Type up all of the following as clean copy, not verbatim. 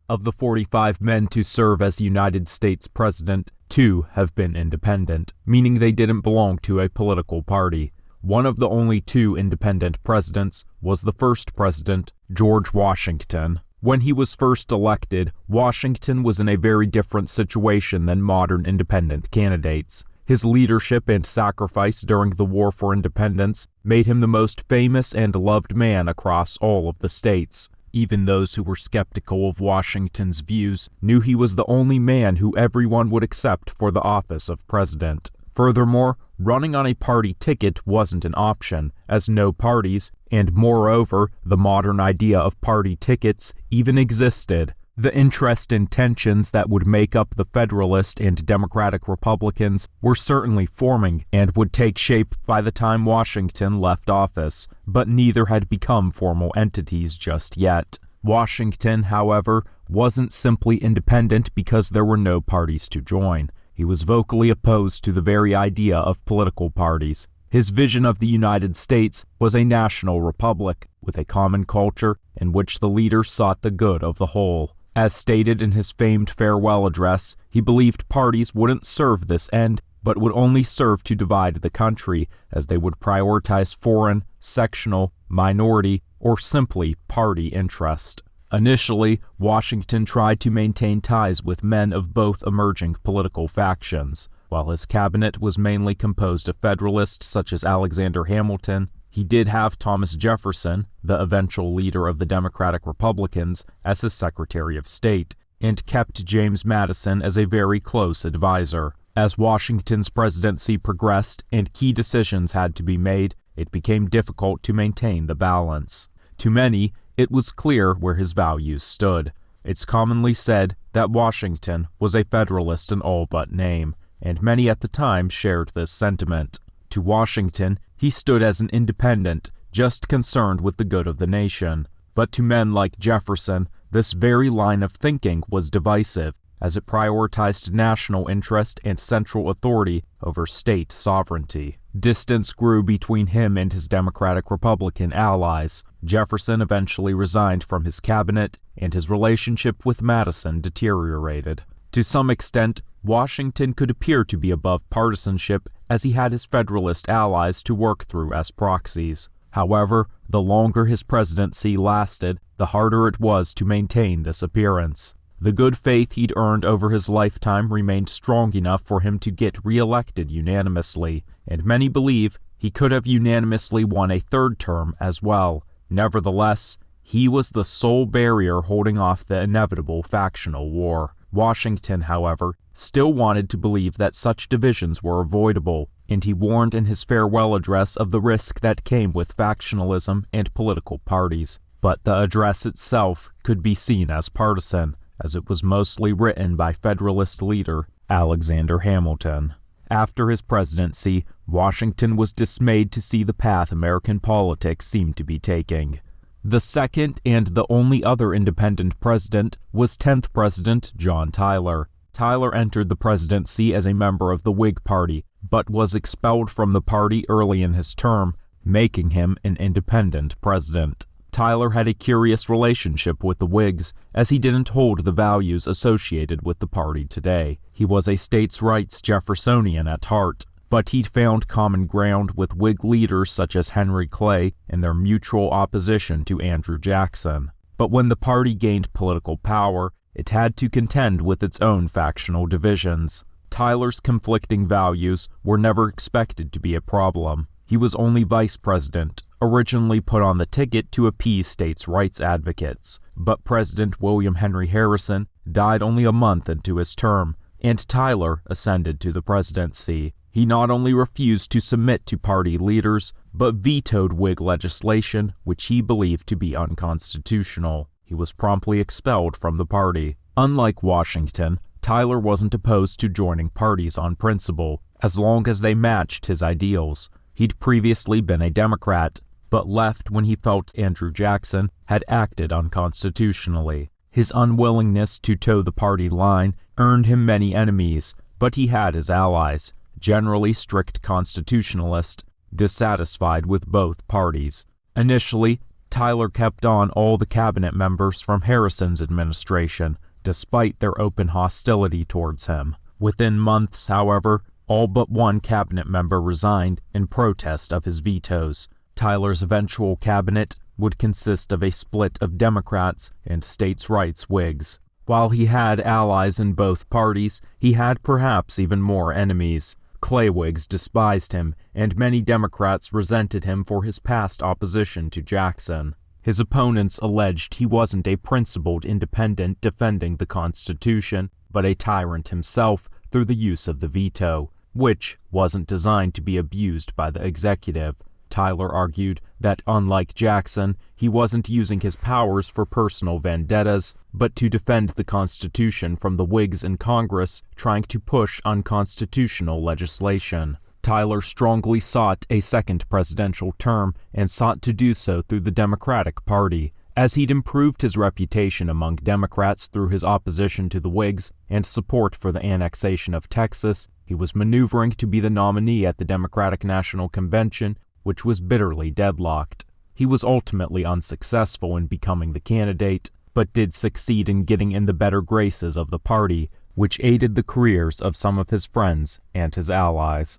Of the 45 men to serve as United States President, 2 have been independent, meaning they didn't belong to a political party. One of the only 2 independent presidents was the first president, George Washington. When he was first elected, Washington was in a very different situation than modern independent candidates. His leadership and sacrifice during the War for Independence made him the most famous and loved man across all of the states. Even those who were skeptical of Washington's views knew he was the only man who everyone would accept for the office of president. Furthermore, running on a party ticket wasn't an option, as no parties, and moreover, the modern idea of party tickets even existed. The interest and tensions that would make up the Federalist and Democratic Republicans were certainly forming and would take shape by the time Washington left office, but neither had become formal entities just yet. Washington, however, wasn't simply independent because there were no parties to join. He was vocally opposed to the very idea of political parties. His vision of the United States was a national republic with a common culture in which the leaders sought the good of the whole. As stated in his famed farewell address, he believed parties wouldn't serve this end, but would only serve to divide the country, as they would prioritize foreign, sectional, minority, or simply party interest. Initially, Washington tried to maintain ties with men of both emerging political factions. While his cabinet was mainly composed of Federalists such as Alexander Hamilton, he did have Thomas Jefferson, the eventual leader of the Democratic Republicans, as his Secretary of State, and kept James Madison as a very close advisor. As Washington's presidency progressed and key decisions had to be made, it became difficult to maintain the balance. To many, it was clear where his values stood. It's commonly said that Washington was a Federalist in all but name, and many at the time shared this sentiment. To Washington, he stood as an independent, just concerned with the good of the nation. But to men like Jefferson, this very line of thinking was divisive, as it prioritized national interest and central authority over state sovereignty. Distance grew between him and his Democratic-Republican allies. Jefferson eventually resigned from his cabinet, and his relationship with Madison deteriorated. To some extent, Washington could appear to be above partisanship, as he had his Federalist allies to work through as proxies. However, the longer his presidency lasted, the harder it was to maintain this appearance. The good faith he'd earned over his lifetime remained strong enough for him to get re-elected unanimously, and many believe he could have unanimously won a third term as well. Nevertheless, he was the sole barrier holding off the inevitable factional war. Washington, however, still wanted to believe that such divisions were avoidable, and he warned in his farewell address of the risk that came with factionalism and political parties. But the address itself could be seen as partisan, as it was mostly written by Federalist leader Alexander Hamilton. After his presidency, Washington was dismayed to see the path American politics seemed to be taking. The second and the only other independent president was 10th President John Tyler. Tyler entered the presidency as a member of the Whig Party, but was expelled from the party early in his term, making him an independent president. Tyler had a curious relationship with the Whigs, as he didn't hold the values associated with the party today. He was a states' rights Jeffersonian at heart, but he'd found common ground with Whig leaders such as Henry Clay in their mutual opposition to Andrew Jackson. But when the party gained political power, it had to contend with its own factional divisions. Tyler's conflicting values were never expected to be a problem. He was only vice president, originally put on the ticket to appease states' rights advocates, but President William Henry Harrison died only a month into his term, and Tyler ascended to the presidency. He not only refused to submit to party leaders, but vetoed Whig legislation, which he believed to be unconstitutional. He was promptly expelled from the party. Unlike Washington, Tyler wasn't opposed to joining parties on principle, as long as they matched his ideals. He'd previously been a Democrat, but left when he felt Andrew Jackson had acted unconstitutionally. His unwillingness to toe the party line earned him many enemies, but he had his allies, generally strict constitutionalists, dissatisfied with both parties. Initially, Tyler kept on all the cabinet members from Harrison's administration, despite their open hostility towards him. Within months, however, all but one cabinet member resigned in protest of his vetoes. Tyler's eventual cabinet would consist of a split of Democrats and states' rights Whigs. While he had allies in both parties, he had perhaps even more enemies. Clay Whigs despised him, and many Democrats resented him for his past opposition to Jackson. His opponents alleged he wasn't a principled independent defending the Constitution, but a tyrant himself through the use of the veto, which wasn't designed to be abused by the executive. Tyler argued that, unlike Jackson, he wasn't using his powers for personal vendettas, but to defend the Constitution from the Whigs in Congress trying to push unconstitutional legislation. Tyler strongly sought a second presidential term and sought to do so through the Democratic Party. As he'd improved his reputation among Democrats through his opposition to the Whigs and support for the annexation of Texas, he was maneuvering to be the nominee at the Democratic National Convention, which was bitterly deadlocked. He was ultimately unsuccessful in becoming the candidate, but did succeed in getting in the better graces of the party, which aided the careers of some of his friends and his allies.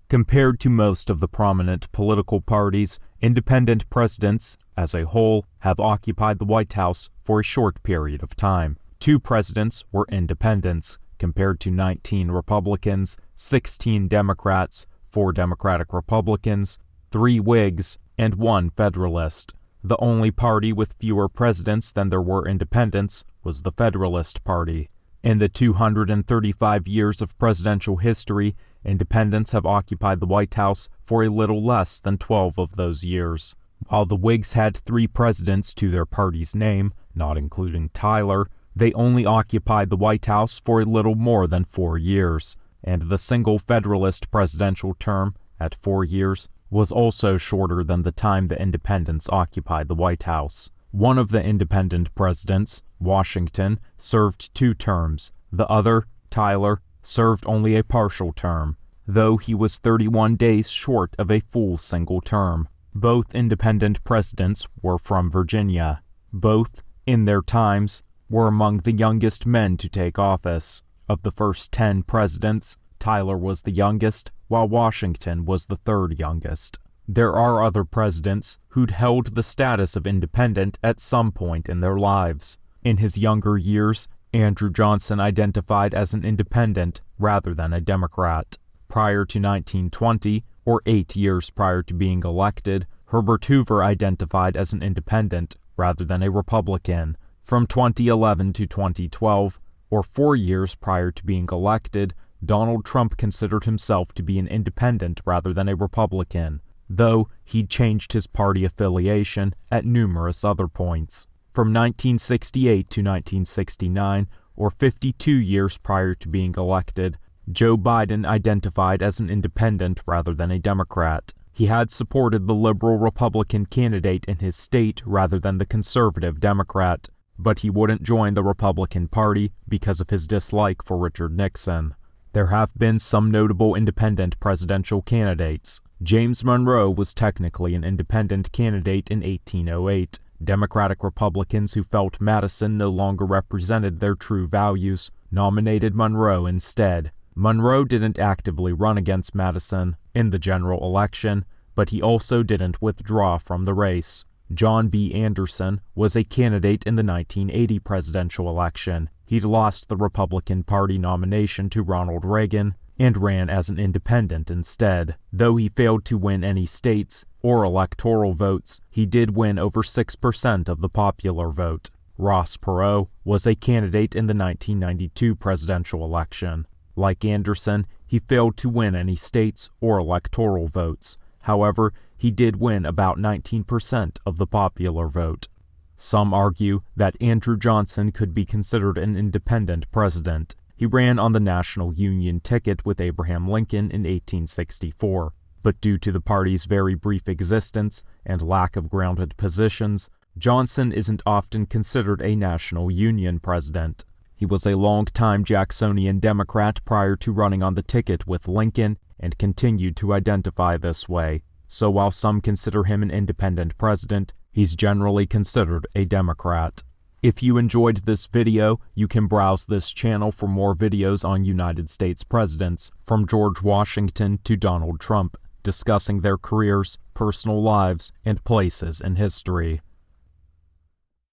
Compared to most of the prominent political parties, independent presidents, as a whole, have occupied the White House for a short period of time. 2 presidents were independents, compared to 19 Republicans, 16 Democrats, 4 Democratic Republicans, 3 Whigs, and 1 Federalist. The only party with fewer presidents than there were independents was the Federalist Party. In the 235 years of presidential history, independents have occupied the White House for a little less than 12 of those years. While the Whigs had 3 presidents to their party's name, not including Tyler, they only occupied the White House for a little more than 4 years, and the single Federalist presidential term, at 4 years, was also shorter than the time the independents occupied the White House. One of the independent presidents, Washington, served 2 terms. The other, Tyler, served only a partial term, though he was 31 days short of a full single term. Both independent presidents were from Virginia. Both, in their times, were among the youngest men to take office. Of the first 10 presidents, Tyler was the youngest, while Washington was the 3rd youngest. There are other presidents who'd held the status of independent at some point in their lives. In his younger years, Andrew Johnson identified as an independent rather than a Democrat. Prior to 1920, or 8 years prior to being elected, Herbert Hoover identified as an independent rather than a Republican. From 2011 to 2012, or 4 years prior to being elected, Donald Trump considered himself to be an independent rather than a Republican, though he'd changed his party affiliation at numerous other points. From 1968 to 1969, or 52 years prior to being elected, Joe Biden identified as an independent rather than a Democrat. He had supported the liberal Republican candidate in his state rather than the conservative Democrat, but he wouldn't join the Republican Party because of his dislike for Richard Nixon. There have been some notable independent presidential candidates. James Monroe was technically an independent candidate in 1808. Democratic Republicans who felt Madison no longer represented their true values nominated Monroe instead. Monroe didn't actively run against Madison in the general election, but he also didn't withdraw from the race. John B. Anderson was a candidate in the 1980 presidential election. He'd lost the Republican Party nomination to Ronald Reagan and ran as an independent instead. Though he failed to win any states or electoral votes, he did win over 6% of the popular vote. Ross Perot was a candidate in the 1992 presidential election. Like Anderson, he failed to win any states or electoral votes. However, he did win about 19% of the popular vote. Some argue that Andrew Johnson could be considered an independent president. He ran on the National Union ticket with Abraham Lincoln in 1864, but due to the party's very brief existence and lack of grounded positions, Johnson isn't often considered a National Union president. He was a long-time Jacksonian Democrat prior to running on the ticket with Lincoln and continued to identify this way. So while some consider him an independent president, He's generally considered a Democrat. If you enjoyed this video, you can browse this channel for more videos on United States presidents, from George Washington to Donald Trump, discussing their careers, personal lives, and places in history.